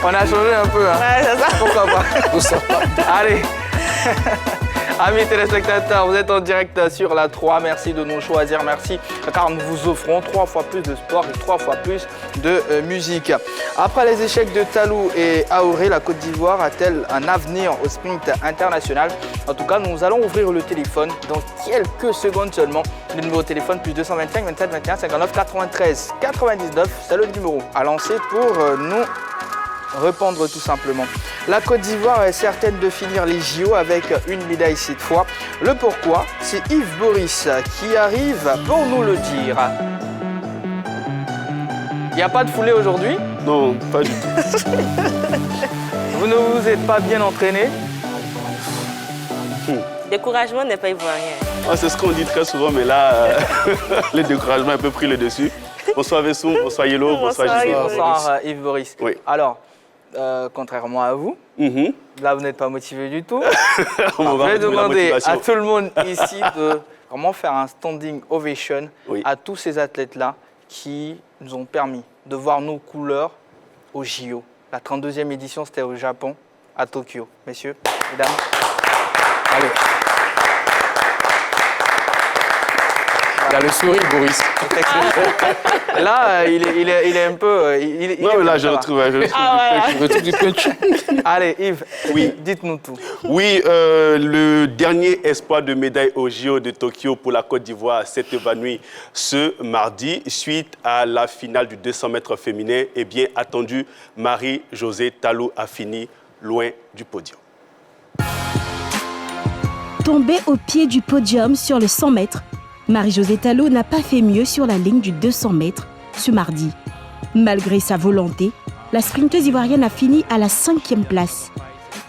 On a changé un peu. Hein. Ouais, c'est ça. Pourquoi pas? Allez. Amis téléspectateurs, vous êtes en direct sur la 3. Merci de nous choisir. Merci car nous vous offrons 3 fois plus de sport et 3 fois plus de musique. Après les échecs de Talou et Aoré, la Côte d'Ivoire a-t-elle un avenir au sprint international? En tout cas, nous allons ouvrir le téléphone dans quelques secondes seulement. Le numéro de téléphone plus 225 27 21 59 93 99. C'est le numéro à lancer pour nous répondre tout simplement. La Côte d'Ivoire est certaine de finir les JO avec une médaille cette fois. Le pourquoi, c'est Yves Boris qui arrive pour nous le dire. Il n'y a pas de foulée aujourd'hui? Non, pas du tout. Vous ne vous êtes pas bien entraîné? Découragement n'est pas ivoirien. Ah, c'est ce qu'on dit très souvent, mais là, le découragement a un peu pris le dessus. Bonsoir Vessou, bonsoir Yellow, bonsoir Gisèle. Bonsoir Yves Boris. Oui. Alors, contrairement à vous, là vous n'êtes pas motivé du tout. On Je vais demander à tout le monde ici de vraiment faire un standing ovation à tous ces athlètes-là qui nous ont permis de voir nos couleurs au JO. La 32e édition, c'était au Japon, à Tokyo. Messieurs, mesdames, allez. Il a le sourire, Boris. Là, il est un peu... non, mais là, je retrouve du punch. Allez, Yves, oui. Dites-nous tout. Oui, le dernier espoir de médaille au JO de Tokyo pour la Côte d'Ivoire s'est évanoui ce mardi suite à la finale du 200 mètres féminin. Et bien attendu, Marie-Josée Talou a fini loin du podium. Tombée au pied du podium sur le 100 mètres, Marie-Josée Talou n'a pas fait mieux sur la ligne du 200 mètres ce mardi. Malgré sa volonté, la sprinteuse ivoirienne a fini à la 5e place.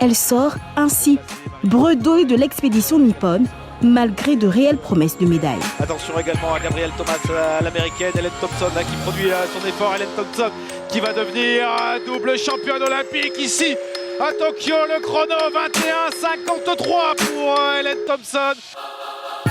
Elle sort ainsi bredouille de l'expédition nippone, malgré de réelles promesses de médailles. Attention également à Gabrielle Thomas, l'américaine, Hélène Thompson qui produit son effort. Hélène Thompson qui va devenir double championne olympique ici à Tokyo. Le chrono 21,53 pour Hélène Thompson.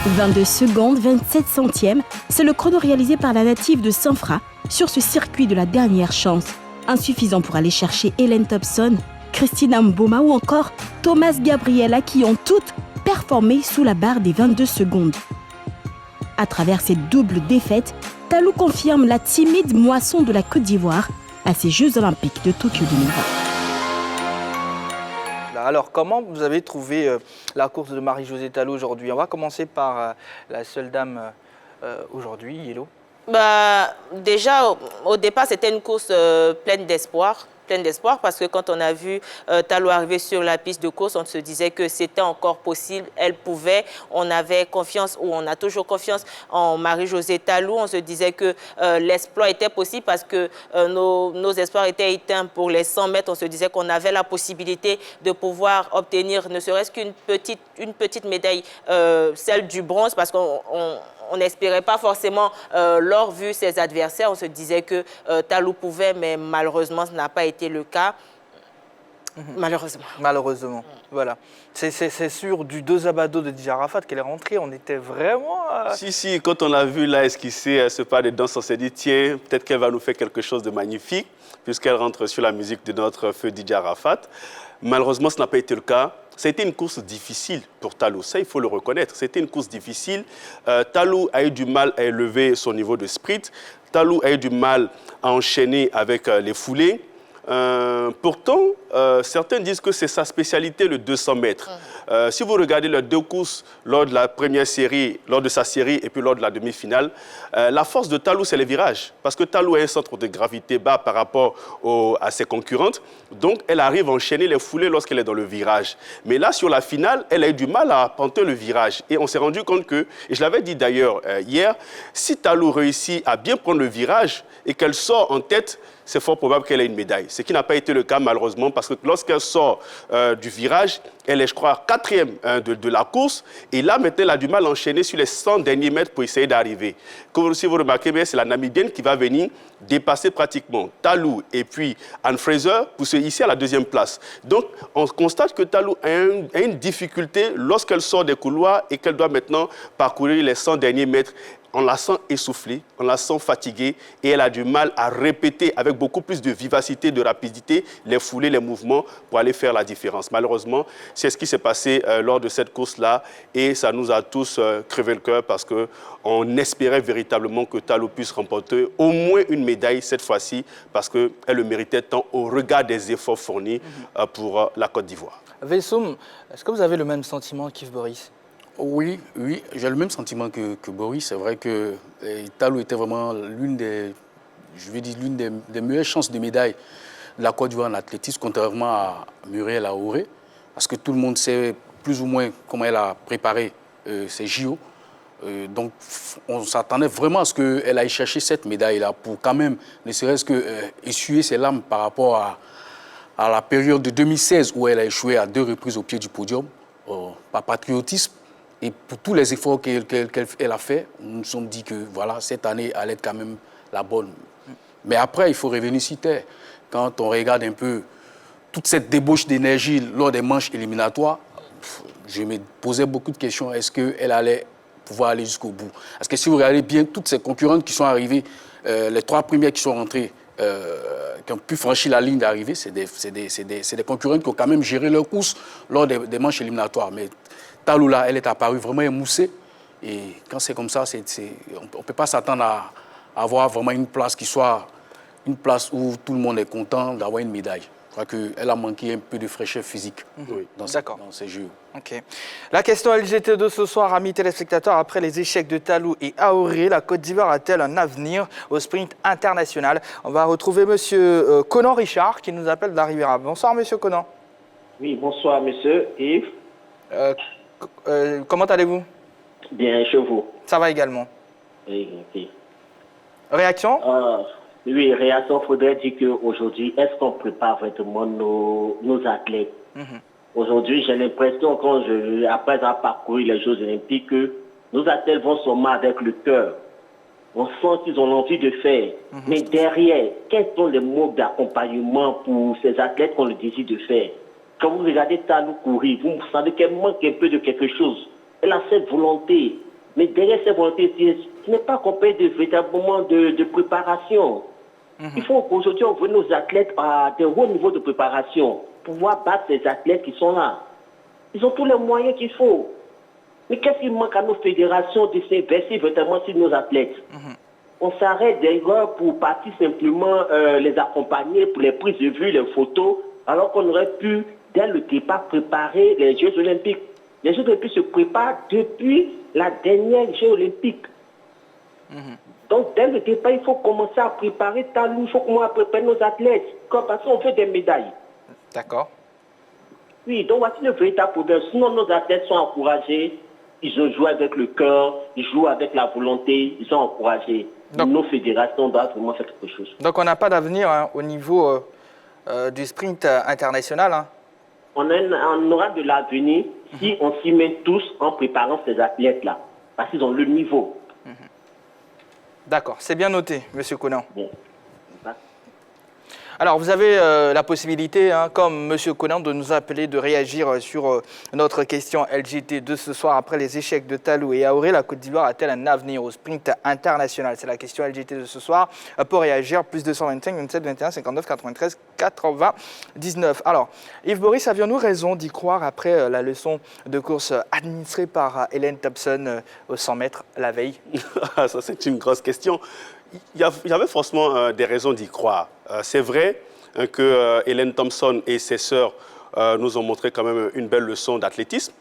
22 secondes, 27 centièmes, c'est le chrono réalisé par la native de Sanfra sur ce circuit de la dernière chance. Insuffisant pour aller chercher Hélène Thompson, Christina Mboma ou encore Thomas Gabriela qui ont toutes performé sous la barre des 22 secondes. À travers cette double défaite, Talou confirme la timide moisson de la Côte d'Ivoire à ces Jeux Olympiques de Tokyo 2020. Alors, comment vous avez trouvé la course de Marie-Josée Talou aujourd'hui? On va commencer par la seule dame aujourd'hui, Yellow. Déjà, au départ, c'était une course pleine d'espoir parce que quand on a vu Talou arriver sur la piste de course, on se disait que c'était encore possible, elle pouvait, on avait confiance ou on a toujours confiance en Marie-Josée Talou. On se disait que l'exploit était possible parce que nos espoirs étaient éteints pour les 100 mètres. On se disait qu'on avait la possibilité de pouvoir obtenir ne serait-ce qu'une petite médaille, celle du bronze, parce qu'on n'espérait pas forcément, lors vu ses adversaires, on se disait que Talou pouvait, mais malheureusement, ce n'a pas été le cas. Malheureusement, voilà. C'est sûr du 2 Abado de Didier Arafat qu'elle est rentrée, on était vraiment... Si, quand on a vu là esquisser ce pas de danse, on s'est dit, tiens, peut-être qu'elle va nous faire quelque chose de magnifique, puisqu'elle rentre sur la musique de notre feu Didier Arafat. Malheureusement, ce n'a pas été le cas. Ça a été une course difficile pour Talou, ça il faut le reconnaître. C'était une course difficile. Talou a eu du mal à élever son niveau de sprint. Talou a eu du mal à enchaîner avec les foulées. Pourtant, certains disent que c'est sa spécialité, le 200 mètres. Si vous regardez les deux courses lors de la première série, lors de sa série et puis lors de la demi-finale, la force de Talou, c'est les virages. Parce que Talou a un centre de gravité bas par rapport à ses concurrentes. Donc, elle arrive à enchaîner les foulées lorsqu'elle est dans le virage. Mais là, sur la finale, elle a eu du mal à penter le virage. Et on s'est rendu compte que, et je l'avais dit d'ailleurs hier, si Talou réussit à bien prendre le virage et qu'elle sort en tête, c'est fort probable qu'elle ait une médaille. Ce qui n'a pas été le cas, malheureusement, parce que lorsqu'elle sort du virage, elle est, je crois, 4e de la course. Et là, maintenant, elle a du mal à enchaîner sur les 100 derniers mètres pour essayer d'arriver. Comme si vous remarquez bien, c'est la Namibienne qui va venir dépasser pratiquement Talou et puis Anne Fraser pour se hisser à la 2e place. Donc, on constate que Talou a une difficulté lorsqu'elle sort des couloirs et qu'elle doit maintenant parcourir les 100 derniers mètres. on la sent essoufflée, on la sent fatiguée et elle a du mal à répéter avec beaucoup plus de vivacité, de rapidité, les foulées, les mouvements pour aller faire la différence. Malheureusement, c'est ce qui s'est passé lors de cette course-là et ça nous a tous crevé le cœur parce qu'on espérait véritablement que Talou puisse remporter au moins une médaille cette fois-ci parce qu'elle le méritait tant au regard des efforts fournis pour la Côte d'Ivoire. Veyssoum, est-ce que vous avez le même sentiment qu'Yves Boris? Oui, j'ai le même sentiment que Boris. C'est vrai que Talou était vraiment l'une des meilleures chances de médaille de la Côte d'Ivoire en athlétisme, contrairement à Muriel Aouré, parce que tout le monde sait plus ou moins comment elle a préparé ses JO. Donc, on s'attendait vraiment à ce qu'elle aille chercher cette médaille-là pour quand même, ne serait-ce que essuyer ses larmes par rapport à la période de 2016 où elle a échoué à 2 reprises au pied du podium, par patriotisme. Et pour tous les efforts qu'elle a fait, nous nous sommes dit que voilà, cette année allait être quand même la bonne. Mais après, il faut revenir sur terre. Quand on regarde un peu toute cette débauche d'énergie lors des manches éliminatoires, je me posais beaucoup de questions. Est-ce qu'elle allait pouvoir aller jusqu'au bout? Parce que si vous regardez bien, toutes ces concurrentes qui sont arrivées, les 3 premières qui sont rentrées, qui ont pu franchir la ligne d'arrivée, c'est des concurrentes qui ont quand même géré leur course lors des manches éliminatoires. Mais Talou, là, elle est apparue vraiment émoussée. Et quand c'est comme ça, on ne peut pas s'attendre à avoir vraiment une place qui soit une place où tout le monde est content d'avoir une médaille. Je crois qu'elle a manqué un peu de fraîcheur physique dans ces Jeux. Okay. La question LGT de ce soir, amis téléspectateurs, après les échecs de Talou et Aouré, la Côte d'Ivoire a-t-elle un avenir au sprint international? On va retrouver monsieur Conan Richard qui nous appelle d'Arrivera. Bonsoir monsieur Conan. Oui, bonsoir monsieur Yves. Comment allez-vous? Bien, chez vous. Ça va également. Oui, ok. Réaction? Oui, réaction, il faudrait dire qu'aujourd'hui, est-ce qu'on prépare vraiment nos athlètes? Aujourd'hui, j'ai l'impression, après avoir parcouru les Jeux Olympiques, que nos athlètes vont seulement avec le cœur. On sent qu'ils ont l'envie de faire. Mais derrière, quels sont les modes d'accompagnement pour ces athlètes qu'on le désire de faire? Quand vous regardez Talou courir, vous savez qu'elle manque un peu de quelque chose. Elle a cette volonté. Mais derrière cette volonté, ce n'est pas qu'on paye véritablement de préparation. Il faut qu'aujourd'hui, on voit nos athlètes à des hauts niveaux de préparation pour pouvoir battre ces athlètes qui sont là. Ils ont tous les moyens qu'il faut. Mais qu'est-ce qui manque à nos fédérations de s'investir véritablement sur nos athlètes? On s'arrête d'ailleurs pour partir simplement les accompagner pour les prises de vue, les photos, alors qu'on aurait pu, dès le départ, préparer les Jeux Olympiques. Les Jeux Olympiques se préparent depuis la dernière Jeux Olympiques. Donc, dès le départ, il faut commencer à préparer Talou, il faut commencer à préparer nos athlètes, parce qu'on fait des médailles. D'accord. Oui, donc voici le véritable problème. Sinon, nos athlètes sont encouragés, ils ont joué avec le cœur, ils jouent avec la volonté, ils sont encouragés. Donc, nos fédérations doivent vraiment faire quelque chose. Donc, on n'a pas d'avenir au niveau du sprint international. On aura de l'avenir si on s'y met tous en préparant ces athlètes-là, parce qu'ils ont le niveau. D'accord, c'est bien noté, monsieur Conan. Bon. Alors, vous avez la possibilité, comme monsieur Conan, de nous appeler, de réagir sur notre question LGT de ce soir. Après les échecs de Talou et Aouré, la Côte d'Ivoire a-t-elle un avenir au sprint international? C'est la question LGT de ce soir. Pour réagir, plus 225, 27, 21, 59, 93, 99. Alors, Yves Boris, avions-nous raison d'y croire après la leçon de course administrée par Hélène Thompson aux 100 mètres la veille? Ça, c'est une grosse question. Il y avait forcément des raisons d'y croire. C'est vrai que Hélène Thompson et ses sœurs nous ont montré quand même une belle leçon d'athlétisme.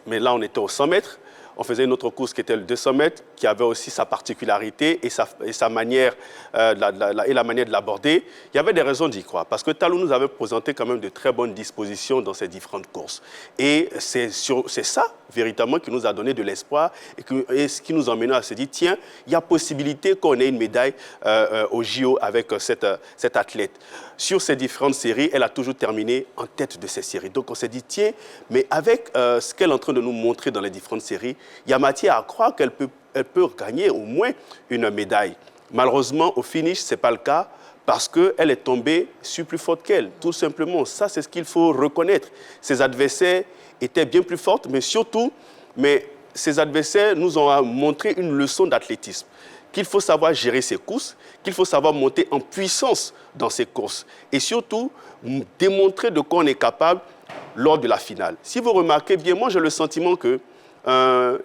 Mais là, on était aux 100 mètres. On faisait une autre course qui était le 200 mètres, qui avait aussi sa particularité et sa manière, la manière de l'aborder. Il y avait des raisons d'y croire, parce que Talou nous avait présenté quand même de très bonnes dispositions dans ces différentes courses. Et c'est ça, véritablement, qui nous a donné de l'espoir et ce qui nous a amené à se dire, tiens, il y a possibilité qu'on ait une médaille au JO avec cette athlète. Sur ces différentes séries, elle a toujours terminé en tête de ces séries. Donc on s'est dit, tiens, mais avec ce qu'elle est en train de nous montrer dans les différentes séries, il y a matière à croire qu'elle peut gagner au moins une médaille. Malheureusement, au finish, ce n'est pas le cas parce qu'elle est tombée sur plus forte qu'elle. Tout simplement, ça, c'est ce qu'il faut reconnaître. Ses adversaires étaient bien plus fortes, mais surtout, ces adversaires nous ont montré une leçon d'athlétisme, qu'il faut savoir gérer ses courses, qu'il faut savoir monter en puissance dans ses courses et surtout démontrer de quoi on est capable lors de la finale. Si vous remarquez bien, moi j'ai le sentiment que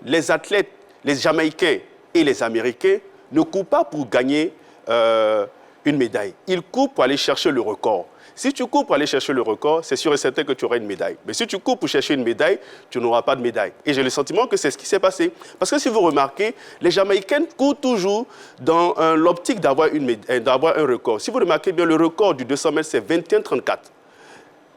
les athlètes, les Jamaïcains et les Américains ne courent pas pour gagner une médaille. Ils courent pour aller chercher le record. Si tu cours pour aller chercher le record, c'est sûr et certain que tu auras une médaille. Mais si tu cours pour chercher une médaille, tu n'auras pas de médaille. Et j'ai le sentiment que c'est ce qui s'est passé. Parce que si vous remarquez, les Jamaïcains courent toujours dans l'optique d'avoir un record. Si vous remarquez bien, le record du 200 mètres, c'est 21,34.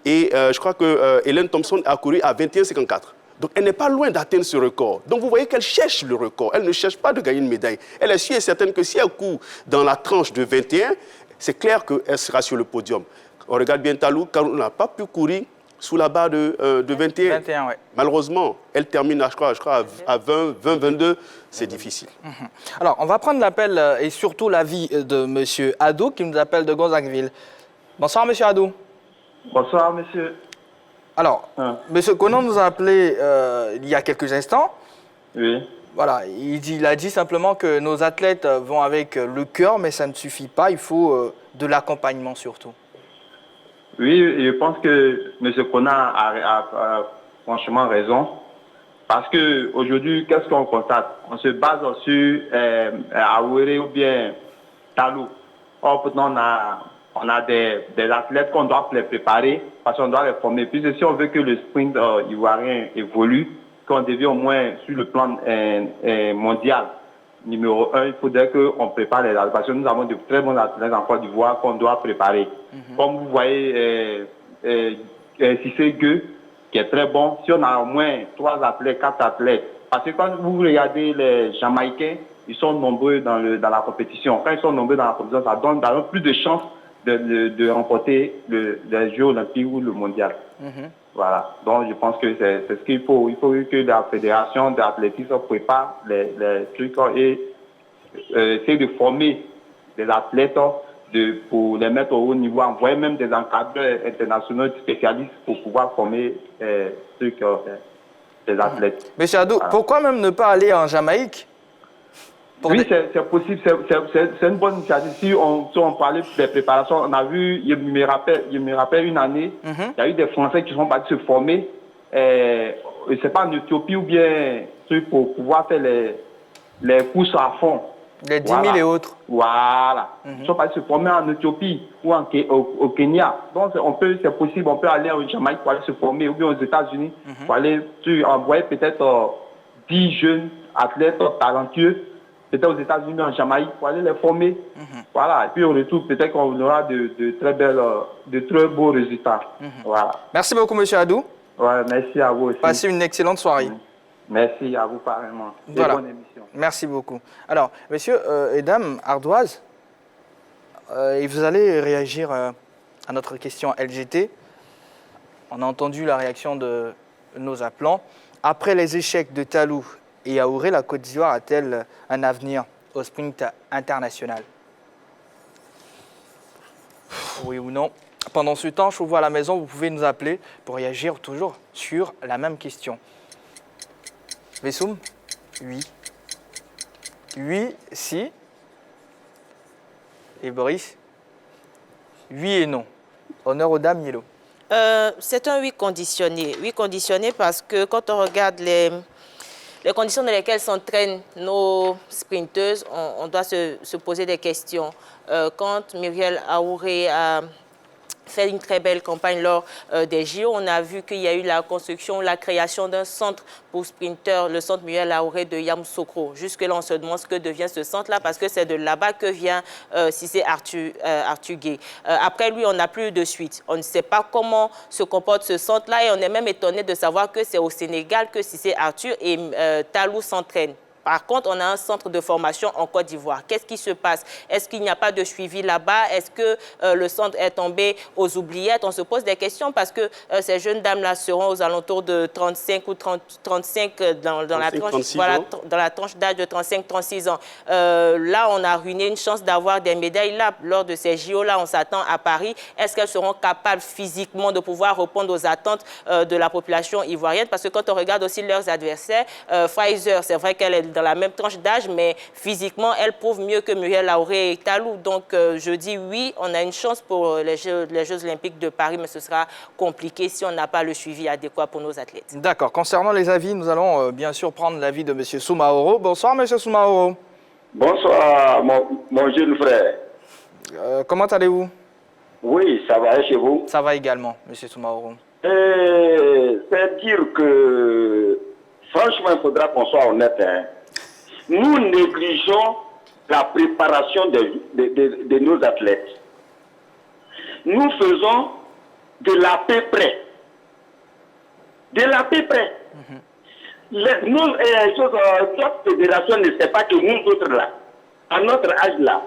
Et je crois que Ellen Thompson a couru à 21,54. Donc, elle n'est pas loin d'atteindre ce record. Donc, vous voyez qu'elle cherche le record. Elle ne cherche pas de gagner une médaille. Elle est sûre et certaine que si elle court dans la tranche de 21, c'est clair qu'elle sera sur le podium. On regarde bien Talou, car on n'a pas pu courir sous la barre de 21. 21, ouais. Malheureusement, elle termine, je crois à 20, 22. C'est difficile. Alors, on va prendre l'appel et surtout l'avis de M. Adou, qui nous appelle de Gonzagueville. Bonsoir, M. Adou. Bonsoir, monsieur. Alors, M. Conan nous a appelé il y a quelques instants. Oui. Voilà, il a dit simplement que nos athlètes vont avec le cœur, mais ça ne suffit pas, il faut de l'accompagnement surtout. Oui, je pense que M. Conan a franchement raison. Parce qu'aujourd'hui, qu'est-ce qu'on constate? On se base sur Aouéré ou bien Talou. Or, pourtant, on a des athlètes qu'on doit les préparer parce qu'on doit les former. Puis si on veut que le sprint ivoirien évolue, qu'on devient au moins sur le plan mondial, numéro 1, il faudrait qu'on prépare les athlètes. Parce que nous avons de très bons athlètes en Côte d'Ivoire qu'on doit préparer. Comme vous voyez, Cissé Gueux, qui est très bon. Si on a au moins 3 athlètes, 4 athlètes. Parce que quand vous regardez les Jamaïcains, ils sont nombreux dans la compétition. Quand ils sont nombreux dans la compétition, ça donne plus de chances de remporter les Jeux olympiques ou le mondial. Voilà. Donc, je pense que c'est ce qu'il faut. Il faut que la fédération d'athlétisme prépare les trucs et essayer de former des athlètes pour les mettre au haut niveau, envoyer même des encadreurs internationaux spécialistes pour pouvoir former des athlètes. Monsieur Adou, pourquoi même ne pas aller en Jamaïque? Oui, c'est possible, c'est une bonne initiative. Si on parlait des préparations, on a vu, je me rappelle une année, il y a eu des Français qui sont partis se former, c'est pas en Éthiopie ou bien pour pouvoir faire les courses à fond. Les 10 000 et autres. Voilà. Ils sont partis se former en Éthiopie ou au Kenya. Donc c'est possible, on peut aller en Jamaïque pour aller se former ou bien aux États-Unis pour aller envoyer peut-être 10 jeunes athlètes talentueux. Peut-être aux États-Unis, en Jamaïque, pour aller les former. Voilà. Et puis, au retour, peut-être qu'on aura de très beaux résultats. Voilà. Merci beaucoup, M. Adou. Ouais, merci à vous aussi. Passez une excellente soirée. Merci à vous, pareillement. Voilà. Bonne émission. Merci beaucoup. Alors, messieurs et dames ardoises, et vous allez réagir à notre question LGT. On a entendu la réaction de nos appelants. Après les échecs de Talou et Aouéré, la Côte d'Ivoire a-t-elle un avenir au sprint international? Oui ou non? Pendant ce temps, je vous vois à la maison, vous pouvez nous appeler pour réagir toujours sur la même question. Vessoum? Oui. Oui, si. Et Boris? Oui et non. Honneur aux dames, Yellow. C'est un oui conditionné. Oui conditionné parce que quand on regarde les conditions dans lesquelles s'entraînent nos sprinteuses, on doit se poser des questions. Quand Muriel Aouéré a fait une très belle campagne lors des JO, on a vu qu'il y a eu la construction, la création d'un centre pour sprinteurs, le centre Muriel Aouéré de Yamoussoukro. Jusque-là, on se demande ce que devient ce centre-là parce que c'est de là-bas que vient Cissé Arthur Gueye. Après lui, on n'a plus de suite. On ne sait pas comment se comporte ce centre-là et on est même étonné de savoir que c'est au Sénégal que Cissé Arthur et Talou s'entraînent. Par contre, on a un centre de formation en Côte d'Ivoire. Qu'est-ce qui se passe? Est-ce qu'il n'y a pas de suivi là-bas? Est-ce que le centre est tombé aux oubliettes? On se pose des questions parce que ces jeunes dames-là seront aux alentours de 35 ou 35 dans la tranche d'âge de 35-36 ans. Là, on a ruiné une chance d'avoir des médailles là. Lors de ces JO-là, on s'attend à Paris. Est-ce qu'elles seront capables physiquement de pouvoir répondre aux attentes de la population ivoirienne? Parce que quand on regarde aussi leurs adversaires, Fraser, c'est vrai qu'elle est dans la même tranche d'âge, mais physiquement, elle prouve mieux que Muriel Lauré et Talou. Donc, je dis oui, on a une chance pour les Jeux Olympiques de Paris, mais ce sera compliqué si on n'a pas le suivi adéquat pour nos athlètes. D'accord. Concernant les avis, nous allons bien sûr prendre l'avis de M. Soumaoro. Bonsoir, M. Soumaoro. Bonsoir, mon jeune frère. Comment allez-vous? Oui, ça va chez vous? Ça va également, M. Soumaoro. C'est dire que, franchement, il faudra qu'on soit honnête. Hein. Nous négligeons la préparation de nos athlètes. Nous faisons de la paix près. De la paix près. Notre fédération ne sait pas que nous autres là, à notre âge là,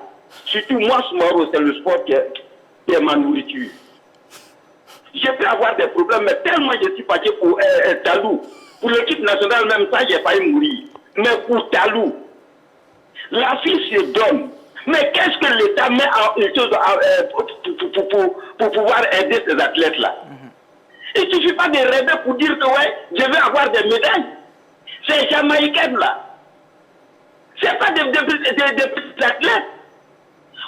surtout moi, Soumaoro, c'est le sport qui est ma nourriture. Je peux avoir des problèmes, mais tellement je suis fatigué pour Talou. Pour l'équipe nationale, même ça, j'ai failli mourir. Mais pour Talou, la fille se donne. Mais qu'est-ce que l'État met pour pouvoir aider ces athlètes-là? Il ne suffit pas de rêver pour dire que ouais, je vais avoir des médailles. C'est Jamaïcaine là. C'est pas des petits athlètes.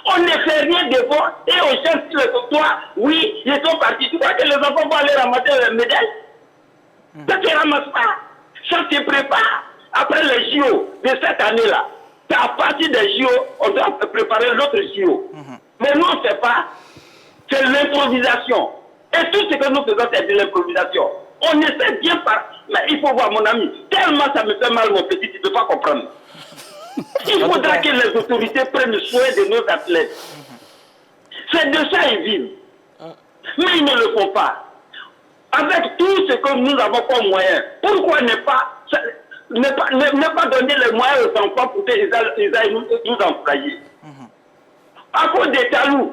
On ne fait rien de bon et on cherche sur toi. Oui, ils sont partis. Tu crois que les enfants vont aller ramasser les médailles? Ça ne se ramasse pas. Ça se prépare. Après les JO de cette année-là, à partir des JO, on doit préparer l'autre JO. Mais nous, on ne fait pas. C'est l'improvisation. Et tout ce que nous faisons, c'est de l'improvisation. On essaie bien par... Mais il faut voir, mon ami, tellement ça me fait mal, mon petit, tu ne peux pas comprendre. Il faudra que les autorités prennent soin de nos athlètes. C'est de ça qu'ils vivent. Mais ils ne le font pas. Avec tout ce que nous avons comme moyen, pourquoi ne pas donner les moyens aux enfants pour qu'ils aillent nous employer? À cause des talous,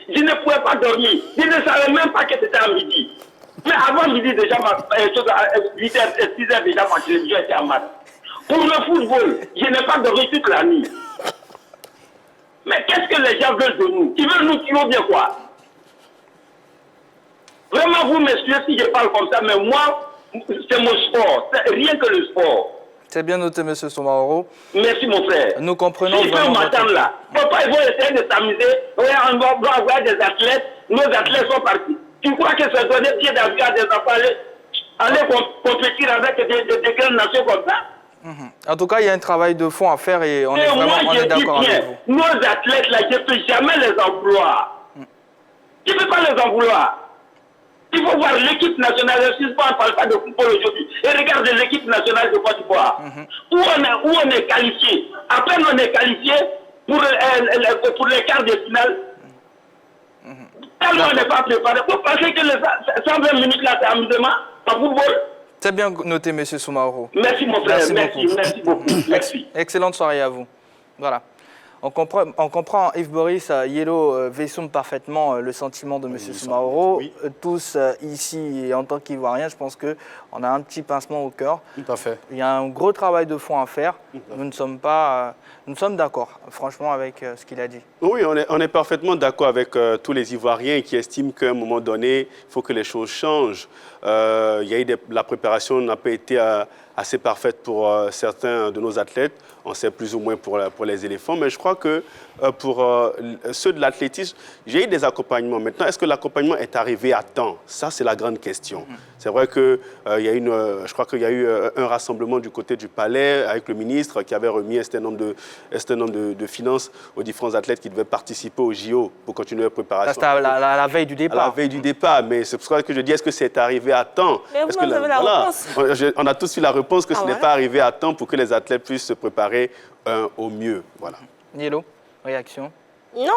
je ne pouvais pas dormir. Je ne savais même pas que c'était à midi. Mais avant midi, déjà, 6h déjà, ma télévision était en maths. Pour le football, je n'ai pas dormi toute la nuit. Mais qu'est-ce que les gens veulent de nous? Ils veulent nous tuer ou bien quoi? Vraiment, vous m'excusez si je parle comme ça, mais moi, c'est mon sport. C'est rien que le sport. C'est bien noté, M. Soumaoro. Merci, mon frère. Nous comprenons si vraiment. Si m'attendre là, papa, ils vont essayer de s'amuser. Ouais, on va avoir des athlètes. Nos athlètes sont partis. Tu crois que ça donne pied d'avion à des enfants aller compétir avec des grandes nations comme ça? En tout cas, il y a un travail de fond à faire et on est vraiment d'accord avec vous. Nos athlètes, là, je ne peux jamais les employer. Je ne peux pas les employer. Il faut voir l'équipe nationale, je ne parle pas de football aujourd'hui. Et regarde l'équipe nationale de Côte d'Ivoire. Où on est qualifié. À peine on est qualifié pour les quarts de finale. Tellement on n'est pas préparé. Vous pensez que les 120 minutes là, c'est amusement en football? C'est bien noté, M. Soumaoro. Merci, mon frère. Merci beaucoup. Merci. Excellente soirée à vous. Voilà. On comprend Yves Boris, Yellow, Vessoum parfaitement le sentiment de M. Soumaoro. Oui. Tous ici, et en tant qu'Ivoiriens, je pense qu'on a un petit pincement au cœur. Tout à fait. Il y a un gros travail de fond à faire. Nous sommes d'accord, franchement, avec ce qu'il a dit. Oui, on est parfaitement d'accord avec tous les Ivoiriens qui estiment qu'à un moment donné, il faut que les choses changent. La préparation n'a pas été assez parfaite pour certains de nos athlètes. On sait plus ou moins pour les éléphants. Mais je crois que pour ceux de l'athlétisme, j'ai eu des accompagnements. Maintenant, est-ce que l'accompagnement est arrivé à temps? Ça, c'est la grande question. C'est vrai que je crois qu'il y a eu un rassemblement du côté du palais avec le ministre qui avait remis un certain nombre de finances aux différents athlètes qui devaient participer au JO pour continuer la préparation. C'était à la veille du départ. À la veille du départ, mais c'est pour ça que je dis, est-ce que c'est arrivé à temps? Mais vous avez la réponse. On a tous eu la réponse que ce n'est pas arrivé à temps pour que les athlètes puissent se préparer au mieux. Voilà. Nielo, réaction? Non,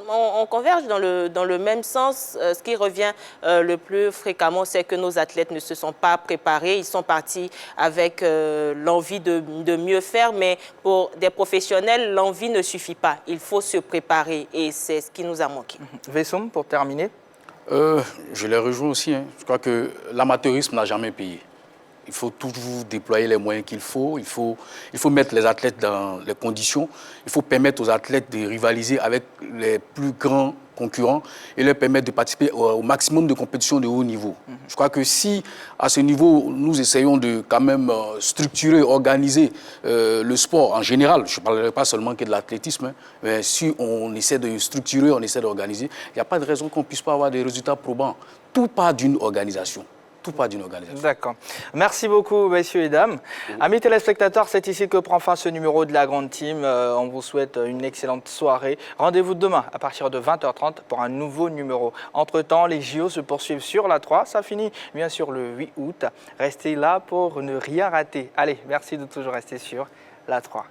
on converge dans le même sens. Ce qui revient le plus fréquemment, c'est que nos athlètes ne se sont pas préparés. Ils sont partis avec l'envie de mieux faire, mais pour des professionnels, l'envie ne suffit pas. Il faut se préparer et c'est ce qui nous a manqué. Vessom, pour terminer. Je les rejoins aussi. Hein. Je crois que l'amateurisme n'a jamais payé. Il faut toujours déployer les moyens qu'il faut. Il faut mettre les athlètes dans les conditions. Il faut permettre aux athlètes de rivaliser avec les plus grands concurrents et leur permettre de participer au maximum de compétitions de haut niveau. Je crois que si, à ce niveau, nous essayons de quand même structurer, organiser le sport en général, je ne parlerai pas seulement que de l'athlétisme, hein, mais si on essaie de structurer, on essaie d'organiser, il n'y a pas de raison qu'on ne puisse pas avoir des résultats probants. Tout part d'une organisation. Tout part d'une organisation. D'accord. Merci beaucoup, messieurs et dames. Amis téléspectateurs, c'est ici que prend fin ce numéro de la Grande Team. On vous souhaite une excellente soirée. Rendez-vous demain à partir de 20h30 pour un nouveau numéro. Entre-temps, les JO se poursuivent sur la 3. Ça finit bien sûr le 8 août. Restez là pour ne rien rater. Allez, merci de toujours rester sur la 3.